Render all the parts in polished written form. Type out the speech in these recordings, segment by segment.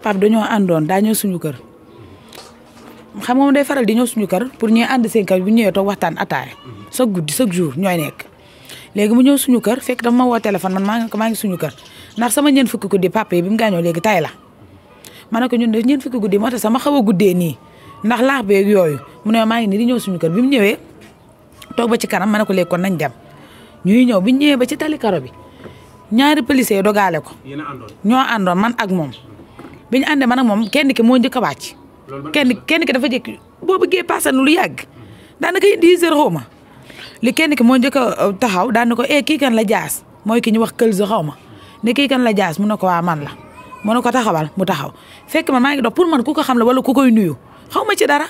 Pape dañoo àndoon daa ñëw suñu kër xam nga moom day faral di ñëw suñu kër pour ñuy ànd seen kër bu ñëwee toog waxtaan ataaya chaque guddi chaque jour ñooy nekk léegi mu ñëw suñu kër fekk dafa ma woo téléphone man maa ngi suñu kër ndax sama ñeent fukki guddi papa yi bi mu gaañoo léegi tay la ma ne ko ñun de ñeent fukki guddi moo tax sama xaw a guddee nii ndax laax beeg yooyu mu ne maa ngi nii di ñëw suñu kër bi mu ñëwee toog ba ci kanam ma ne ko léegi kon nañ dem ñuy ñëw bi ñu ñëwee ba ci tali karo bi ñaari policier dogaale ko ñoo àndoon man ak moom bi ñu àndee man ak moom kenn ki moo njëkk a wàcc kenn ki dafa jékki boo bëggee passé lu yàgg daanaka 10 heures xaw ma li kenn ki moo njëkk a taxaw daan na ko kii kan la jaas mooy ki ñu wax kël sa xaw ma ne kii kan la jaas mu ne ko waa man la mu ne ko taxawal mu taxaw fekk man maa ngi dox pour man ku ko xam la wala ku koy nuyu xaw ma ci dara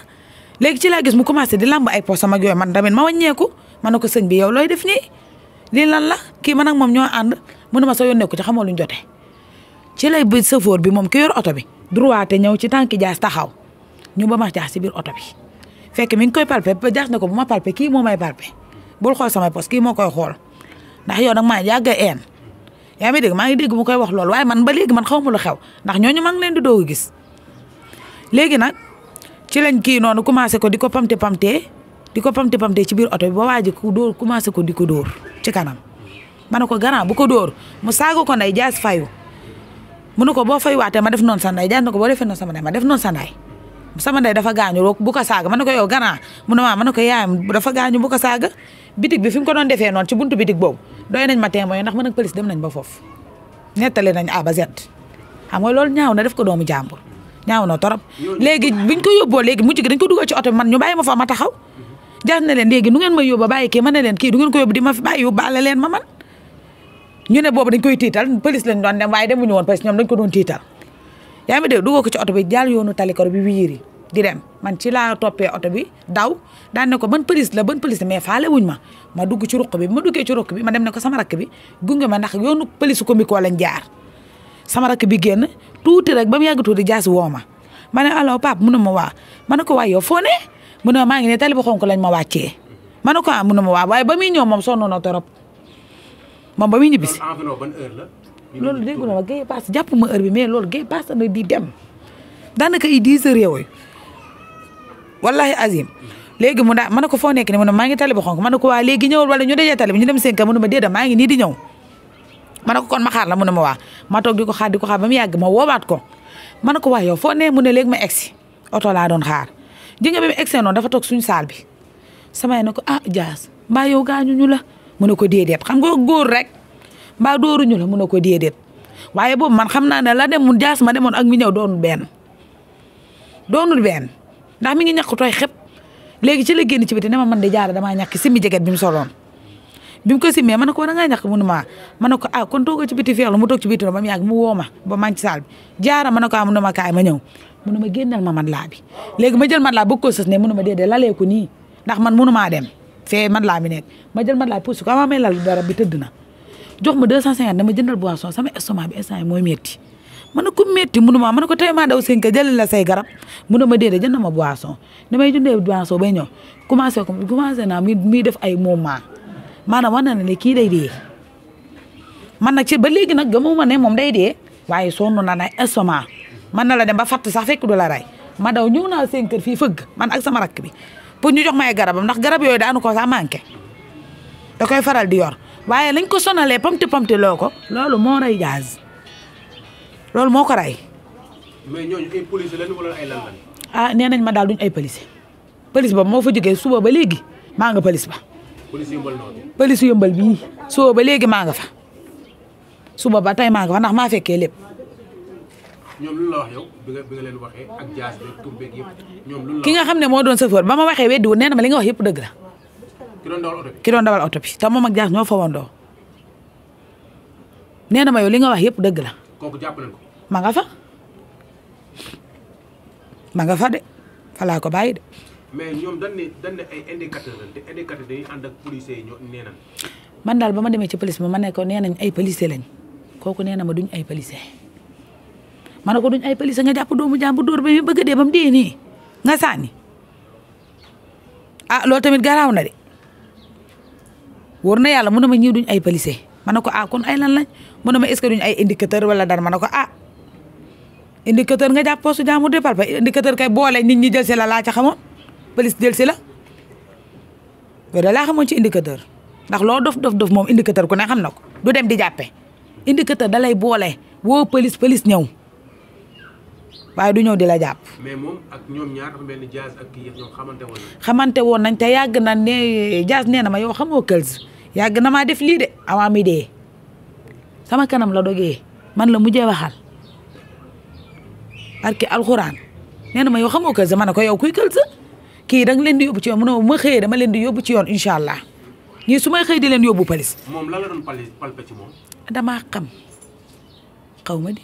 léegi ci laa gis mu commencé di lamb ay posam ak yooyu man tamit ma wàññeeku ma ne ko sëñ bi yow looy def nii lii lan la kii man ak moom ñoo ànd mu ne ma sa yónnee ko ci xamoo luñ jotee ci lay bi chauffeur bi moom ki yor oto bi droite ñëw ci tànki jaas taxaw ñu ba ma jaas ci biir oto bi fekk mi ngi koy palpé ba jaas na ko bu ma palpé kii moo may palpé bul xool samay pos kii moo koy xool ndax yow nag maa yàgg a een yaa ngi dégg maa ngi dégg mu koy wax loolu waaye man ba léegi man xaw ma lu xew ndax ñooñu maa ngi leen di doog a gis léegi nag ci lañ kii noonu commencé ko di ko pamte ci biir oto bi ba waa ji ku dóor commencé ko di ko dóor ci kanam ma ne ko garant bu ko dóor mu saaga ko nday jaas fayu mu ne ko boo fayuwaatee ma def noonu sa nday jaas na ko boo defee noonu sama nday ma def noonu sa nday sama nday dafa gaañu bu ko saaga ma ne ko yow garant mu ne ma ne ko yaayam dafa gaañu bu ko saaga bitig bi fi mu ko doon defee noonu ci buntu bitig boobu doy nañ ma témoin ndax man ak police dem nañ ba foofu nettali nañ A ba Z xam nga loolu ñaaw na def ko doomu jàmbur ñaaw na torop léegi biñ ko yóbboo léegi mujj gi dañ ko dugal ci oto bi man ñu bàyyi ma fa ma taxaw jaas na leen léegi nu ngeen may yóbbu bàyyi kii ma ne leen kii du ngeen ko yóbbu di ma fi bàyyi yóbbaale leen ma man ñu ne boobu dañ koy tiital police lañ doon dem waaye demuñu woon parce que ñoom dañ ko doon tiital yaa ngi dégg dugal ko ci oto bi jàll yoonu talikoro bi wiiri di dem man ci laa toppee oto bi daw daan ne ko ban police la mais faale wuñ ma dugg ci ruq bi ma duggee ci ruq bi ma dem ne ko sama rakk bi gunge ma ndax yoonu police comico lañ jaar sama rakk bi génn tuuti rek ba mu yàgg tuuti jaasi woo ma ne allo Pape mu ne ma waa ma ne ko waay yow foo ne mu ne maa ngi ne tali bu xonk lañ ma wàccee ma ne ko mu ne ma waa waaye ba muy ñëw moom sonn na torop moom ba muy ñibbisi loolu déggu na ma géej pass jàpp ma heure bi mais loolu géej pass na di dem daanaka ay 10 heures yooyu wallahi azim léegi mu daa ma ne ko foo nekk ni mu ne maa ngi tali bu xonk ma ne ko waa léegi ñëwul wala ñu dajee tali bi ñu dem seen kër mu ne ma déedéet maa ngi nii di ñëw ma ne ko kon ma xaar la mu ne ma waa ma toog di ko xaar ba mu yàgg ma woowaat ko ma ne ko waa yow foo ne mu ne léegi ma egsi oto laa doon xaar ji nga bi mu egsee noonu dafa toog suñu saal bi sama yaay ne ko Dias mbaa yow gaañuñu la mu ne ko déedéet xam nga góor rek mbaa dóoruñu la mu ne ko déedéet waaye boobu man xam naa ne la dem mu Dias ma demoon ak mi ñëw doonul benn ndax mi ngi ñàkk tooy xëpp léegi ci la génn ci biti ne ma man de jaara damaa ñàkk simmi jeget bi mu soloon bi mu ko simmee ma ne ko da ngaa ñàkk mu ne ma ne ko kon toog ci biti feexlu mu toog ci biti ba mu yàgg mu woo ma ba maa ngi ci saal bi jaara ma ne ko mu ne ma kaay ma ñëw mu ne ma génnal ma mat laa bi léegi ma jël mat laa bëgg ko sës ne mu ne ma déedéet lalee ko nii ndax man mënu maa dem fee mat laa bi nekk ma jël mat laa pousse ko ama may lal dara bi tëdd na jox ma 250 dama jëndal boisson sama estomac bi instant yi mooy metti ma ne ko metti mu ne ma ne ko tey maa daw seen ka jëlal la say garab mu ne ma déedéet jënd ma boisson damay jëndee boisson bay ñëw commencé naa muy def ay moment maanaam war na ne kii day dee man nag ci ba léegi nag gëmuma ne moom day dee waaye sonn na nay estomac man na la dem ba fatt sax fekk du la rey ma daw ñëw naa seen kër fii fëgg man ak sama rakk bi pour ñu jox ma ay garabam ndax garab yooyu daanu ko sax manqué da koy faral di yor waaye lañ ko sonalee pamte loo ko loolu moo rey Dias loolu moo ko rey. mais ñooñu ay police lañ wala ay lan lañ. nee nañ ma daal duñ ay police boobu moo fa jógee suba ba léegi maa nga police ba. police yëmbal noonu. police yëmbal bii suba ba léegi maa nga fa suba ba tey maa nga fa ndax maa fekkee lépp. ñoom lu la wax yow bi nga leen waxee ak Dias beeg tur beeg yëpp ñoom lu la. ki nga xam ne moo doon chauffeur ba ma waxee weddi wu nee na ma li nga wax yëpp dëgg la. ki doon dawal oto bi te moom ak Dias ñoo fa wandoo nee na ma yow li nga wax yëpp dëgg la. kooku jàpp nañ ko. ma nga fa de fa laa ko bàyyi de. mais ñoom dañ ne ay indicateur lañ te indicateur dañuy ànd ak policiers yi ñoo nee nañ. man daal ba ma demee ci police bi ma ne ko nee nañ ay policier lañ kooku nee na ma duñ ay policier ma ne ko duñ ay policier nga jàpp doomu jàmbur dóor ba mu bëgg a dee ba mu dee nii nga sànni loolu tamit garaaw na de wóor na yàlla mu ne ma ñii duñ ay policier ma ne ko kon ay lan lañ mu ne ma est-ce que duñ ay indicateur wala dara ma ne ko indicateur nga jàpp poste jàmbur di palpe indicateur kay boole nit ñi jël si la laa ca xamoon police jël si la loolu da laa xamoon ci indicateur ndax loo dof moom indicateur ku ne xam na ko du dem di jàppe indicateur da lay boole woo police ñëw waaye du ñëw di la jàpp. mais moom ak ñoom ñaar dafa mel ni Diaz ak kii yëpp ñoom xamante woon nañ te yàgg na ne Diaz nee na ma yow xamoo Kels yàgg na maa def lii de avant mi dee sama kanam la dogee man la mujjee waxal parce que alxuraan nee na ma yow xamoo Kels ma ne ko yow kuy Kels kii da nga leen di yóbbu ci yoon mu ne ma xëyee dama leen di yóbbu ci yoon incha allah ñii su may xëy di leen yóbbu police. moom lan la doon palpe ci moom. damaa xam xaw ma di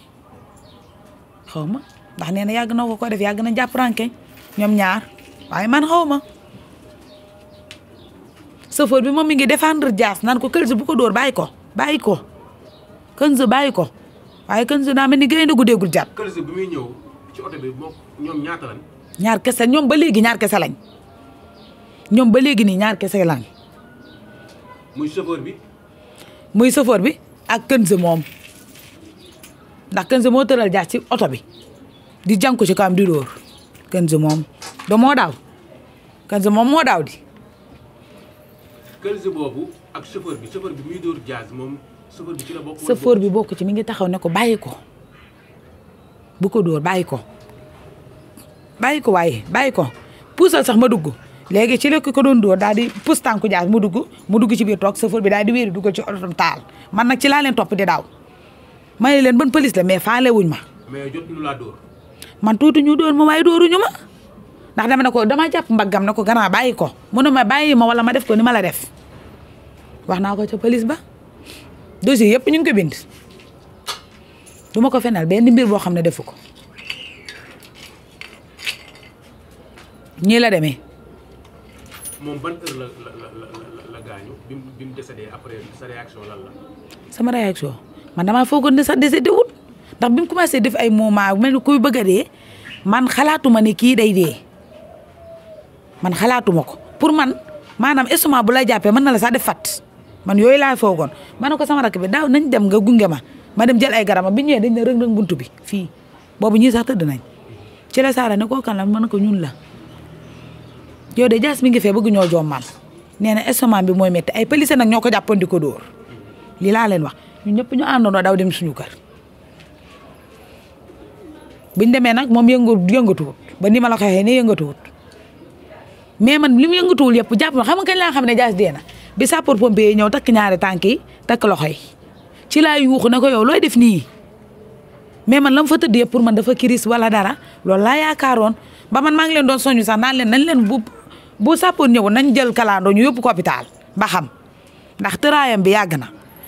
xaw ma ndax nee na yàgg na ko def yàgg na jàpp rankeñ ñoom ñaar waaye man xaw ma chauffeur bi moom mi ngi défendre Diaz naan ko Kels bu ko dóor bàyyi ko Kels bàyyi ko waaye Kels daa mel ni gaynde gu déggul jàpp. Kels bi muy ñëw ci oto bi moom ñoom ñaata lañ. ñaar kese ñoom ba léegi ñaar kese lañ ñoom ba léegi nii ñaar kese lañ. muy chauffeur bi. muy chauffeur bi ak Kels moom ndax Kels moo tëral Diaz ci oto bi di jàng ko ci kawam di dóor Kels moom da moo daaw Kels moom moo daaw di. Kels boobu ak chauffeur bi muy dóor Diaz moom chauffeur bi ci la bokk. chauffeur bi bokk ci mi ngi taxaw ne ko bàyyi ko bu ko dóor bàyyi ko waaye bàyyi ko puusal sax ma dugg léegi ci la ko doon dóor daal di puus tànku Diaz mu dugg ci biir toog chauffeur bi daal di wéeri duggal ci otom taal man nag ci laa leen topp di daaw may leen ban police la mais faale wuñ ma. mais jot ñu laa dóor. man tuuti ñu dóor ma waaye dóoruñu ma ndax dama ne ko dama jàpp mbaggam ne ko gannaaw bàyyi ko mu ne ma bàyyi ma wala ma def ko ni ma la def wax naa ko ca police ba dossier yëpp ñu ngi ko bind du ma ko fenal benn mbir boo xam ne defu ko ñii la demee. moom ban heure la gaañu bi mu décédé après sa réaction lan la. sama réaction man damaa foogoon ne sax décédé wut ndax bi mu commencé def ay moment mel ni kuy bëgg a dee man xalaatuma ne kii day dee man xalaatuma ko pour man maanaam estomac bu la jàppee mën na la sax def fat man yooyu laa foogoon ma ne ko sama rakk bi daaw nañ dem nga gunge ma dem jël ay garab bi ñëwee dañ ne rëng buntu bi fii boobu ñii sax tëdd nañ ci la saara ne koo kan la mën ko ñun la yow de Diaz mi ngi fee bëgg ñoo jommal nee na estomac bi mooy métti ay police nag ñoo ko jàppoon di ko dóor lii laa leen wax ñun ñëpp ñu àndandoo daw dem suñu kër buñ demee nag moom yëngatuwut ba ni ma la ko waxee ne yëngatuwut mais man li mu yëngatuwul yëpp jàpp xam nga kañ laa xam ne Diaz dee na bi sapeur pompier yi ñëw takk ñaari tànk yi takk loxo yi ci laa yuuxu ne ko yow looy def nii mais man la mu fa tëdd yëpp pour man dafa kiris wala dara loolu laa yaakaaroon ba man maa ngi leen doon soñu sax naan leen nañ leen bu sapeur ñëwoon nañ jël kalandoo ñu yóbbu ko hôpital ba xam ndax tëraayam bi yàgg na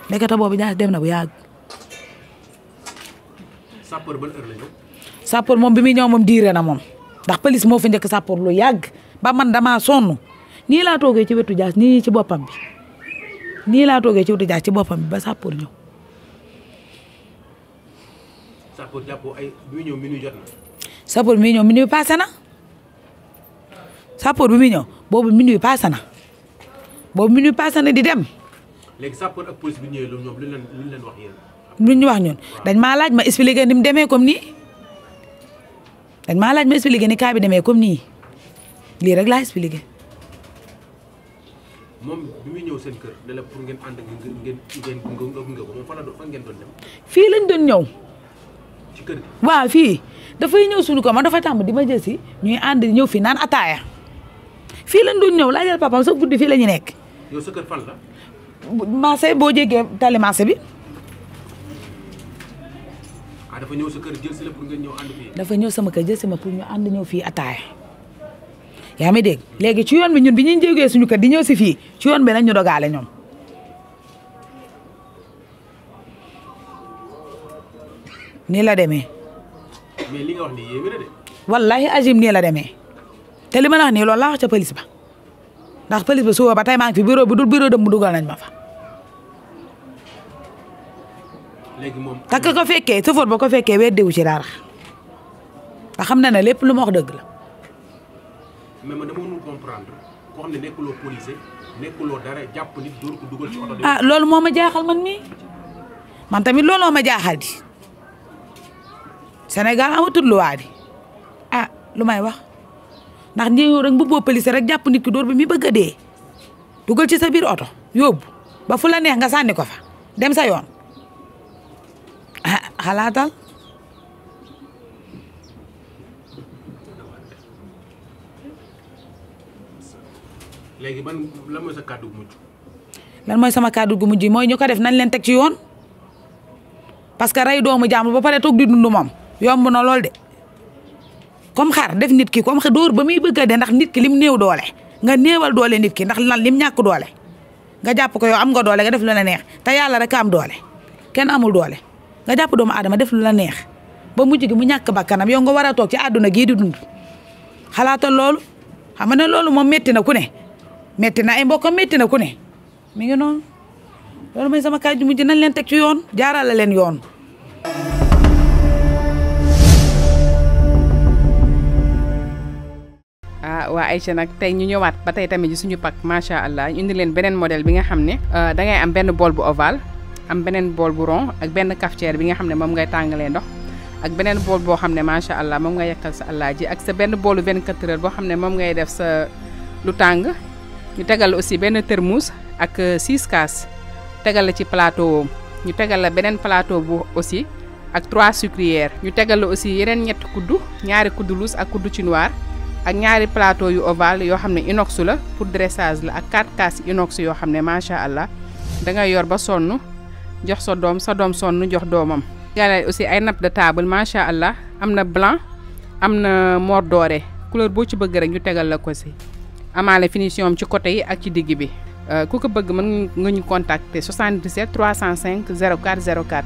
nekkata boobu Diaz dem na bu yàgg. sapeur ban heure la ñëw. sapeur moom bi muy ñëw moom diire na moom ndax police moo fa njëkk sapeur lu yàgg ba man damaa sonn nii laa toogee ci wetu Diaz nii ci boppam bi nii laa toogee ci wetu Diaz ci boppam bi ba sapeur ñëw. sapeur jàppoo ay bi muy ñëw minuit jot na. sapeur bi muy ñëw minuit passé na sapeur bi muy ñëw boobu minuit passé na di dem. léegi sapeur ak police bi ñëwee ñoom lu leen wax yéen. lu ñu wax ñun dañ maa laaj ma expliqué ni mu demee comme nii dañ maa laaj ma expliqué ni cas bi demee comme nii lii rek laa expliqué. moom bi muy ñëw seen kër ne la pour ngeen ànd ngeen gunge ko moom fan ngeen doon dem. fii lañ doon ñëw. ci kër gi. waaw fii dafay ñëw suñu ko man dafa tàmm di ma jël si ñuy ànd ñëw fii naan ataaya fii lañ doon ñëw laajal papaam sa guddi fii la ñu nekk. yow sa kër fan la. marché boo jéggee tali marché bi. dafa ñëw sa kër jël si la pour ngeen ñëw ànd fii. dafa ñëw sama kër jël si ma pour ñu ànd ñëw fii ataaya yaa ngi dégg léegi ci yoon bi ñun bi ñuy jógee suñu kër di ñëw si fii ci yoon bi lañ ñu dogaale ñoom. nii la demee. mais li nga wax nii yéeme na de. wallahi ajim nii la demee te li ma la wax nii loolu laa wax ca police ba ndax police ba suba ba tey maa ngi fi bureau bu dul bureau dem mu dugal nañ ma fa. léegi moom. takk ko fekkee sëfoor ba ko fekkee weddiwu ci dara nga xam na ne lépp lu ma wax dëgg la. mais man dama mënul comprendre koo xam ne nekkuloo policier nekkuloo dara jàpp nit dóor ko dugal ci oto. ah loolu moo ma jaaxal man mii man tamit looloo ma jaaxal di Sénégal amatul loi di ah lu may wax ndax ñëw rek mbubboo police rek jàpp nit ki dóor bi mi bëgg a dee dugal ci sa biir oto yóbbu ba fu la neex nga sànni ko fa dem sa yoon ah xalaatal. léegi ban lan mooy sa kàddu gu mujj. lan mooy sama kàddu gu mujj mooy ñu ko def nañ leen teg ci yoon parce que rey doomu jàmbur ba pare toog di dund moom yomb na lool de comme xar def nit ki comme dóor ba muy bëgg a de ndax nit ki lim néew doole nga néewal doole nit ki ndax lan lim ñàkk doole nga jàpp ko yow am nga doole nga def lu la neex te yàlla rek am doole kenn amul doole nga jàpp doomu aadama def lu la neex ba mujj gi mu ñàkk bakkanam yow nga war a toog ci àdduna gii di dund xalaatal loolu xam nga ne loolu moom métti na ku ne. metti na ay mbokkam metti na ku ne mi ngi noonu loolu mooy sama kàddu mujj nañ leen teg ci yoon jaarale leen yoon. waa Aïcha nag tey ñu ñëwaat ba tey tamit ci suñu pak macha allah ñu indi leen beneen modèle bi nga xam ne da ngay am benn bool bu ovale am beneen bool bu rond ak benn cafetière bi nga xam ne moom ngay tàngalee ndox ak beneen bool boo xam ne macha allah moom ngay yekkal sa àllaaji ak sa benn boolu 24 heures boo xam ne moom ngay def sa lu tàng. ñu tegal la aussi benn thermos ak 6 kaas tegal la ci plateau ñu tegal la beneen plateau bu aussi ak 3 sucrières ñu tegal la aussi yeneen ñetti kuddu ñaari kuddu luus ak kuddu ci noir ak ñaari plateau yu ovale yoo xam ne inox la pour dressage la ak 4 kaas inox yoo xam ne macha allah da ngay yor ba sonn jox sa doom sonn jox doomam. tegal aussi ay nappe de table macha allah am na blanc am na mor doré couleur boo ci bëgg rek ñu tegal la ko si. amaale finition am ci côté yi ak ci digg bi ku ko bëgg mën nga ñu contacter 77 305 04 04